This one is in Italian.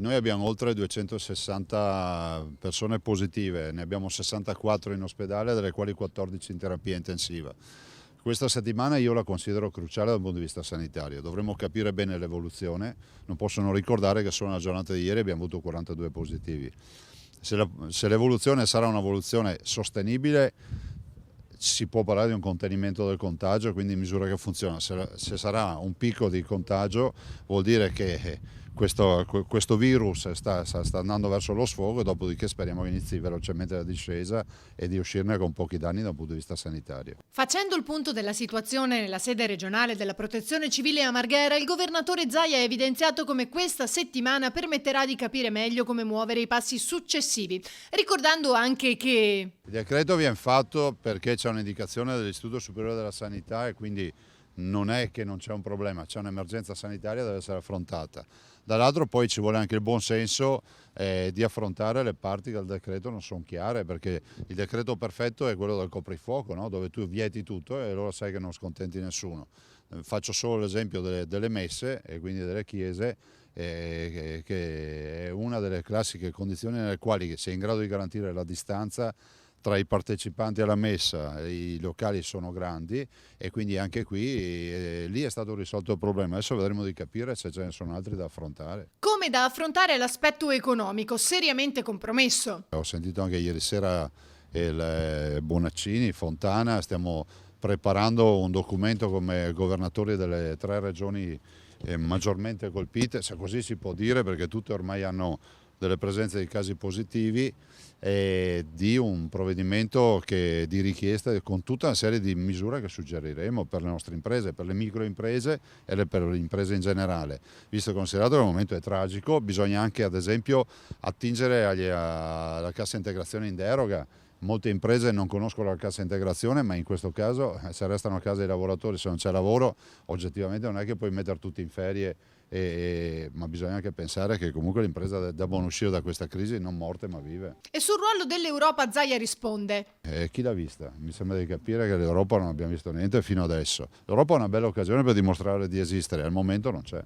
Noi abbiamo oltre 260 persone positive, ne abbiamo 64 in ospedale, delle quali 14 in terapia intensiva. Questa settimana io la considero cruciale dal punto di vista sanitario, dovremmo capire bene l'evoluzione, non posso non ricordare che solo nella giornata di ieri abbiamo avuto 42 positivi. Se l'evoluzione sarà un'evoluzione sostenibile, si può parlare di un contenimento del contagio, quindi misura che funziona. Se sarà un picco di contagio vuol dire che questo virus sta andando verso lo sfogo, dopodiché speriamo che inizi velocemente la discesa e di uscirne con pochi danni dal punto di vista sanitario. Facendo il punto della situazione nella sede regionale della Protezione Civile a Marghera, il governatore Zaia ha evidenziato come questa settimana permetterà di capire meglio come muovere i passi successivi, ricordando anche che Il decreto viene fatto perché c'è un'indicazione dell'Istituto Superiore della Sanità e quindi non è che non c'è un problema, c'è un'emergenza sanitaria che deve essere affrontata. Dall'altro poi ci vuole anche il buon senso di affrontare le parti del decreto non sono chiare, perché il decreto perfetto è quello del coprifuoco, no? Dove tu vieti tutto e allora sai che non scontenti nessuno. Faccio solo l'esempio delle messe e quindi delle chiese, che è una delle classiche condizioni nelle quali si è in grado di garantire la distanza tra i partecipanti alla messa. I locali sono grandi e quindi anche qui lì è stato risolto il problema. Adesso vedremo di capire se ce ne sono altri da affrontare. come da affrontare l'aspetto economico, seriamente compromesso. Ho sentito anche ieri sera il Bonaccini, Fontana, stiamo preparando un documento come governatori delle 3 regioni maggiormente colpite, se così si può dire, perché tutte ormai hanno delle presenze di casi positivi, e di un provvedimento di richiesta con tutta una serie di misure che suggeriremo per le nostre imprese, per le microimprese e per le imprese in generale. Visto e considerato che il momento è tragico, bisogna anche ad esempio attingere alla cassa integrazione in deroga. Molte imprese non conoscono la cassa integrazione, ma in questo caso se restano a casa i lavoratori, se non c'è lavoro, oggettivamente non è che puoi mettere tutti in ferie, ma bisogna anche pensare che comunque le imprese debbano uscire da questa crisi non morte ma vive. E sul ruolo dell'Europa Zaia risponde: Chi l'ha vista? Mi sembra di capire che l'Europa non abbiamo visto niente fino adesso. L'Europa è una bella occasione per dimostrare di esistere, al momento non c'è.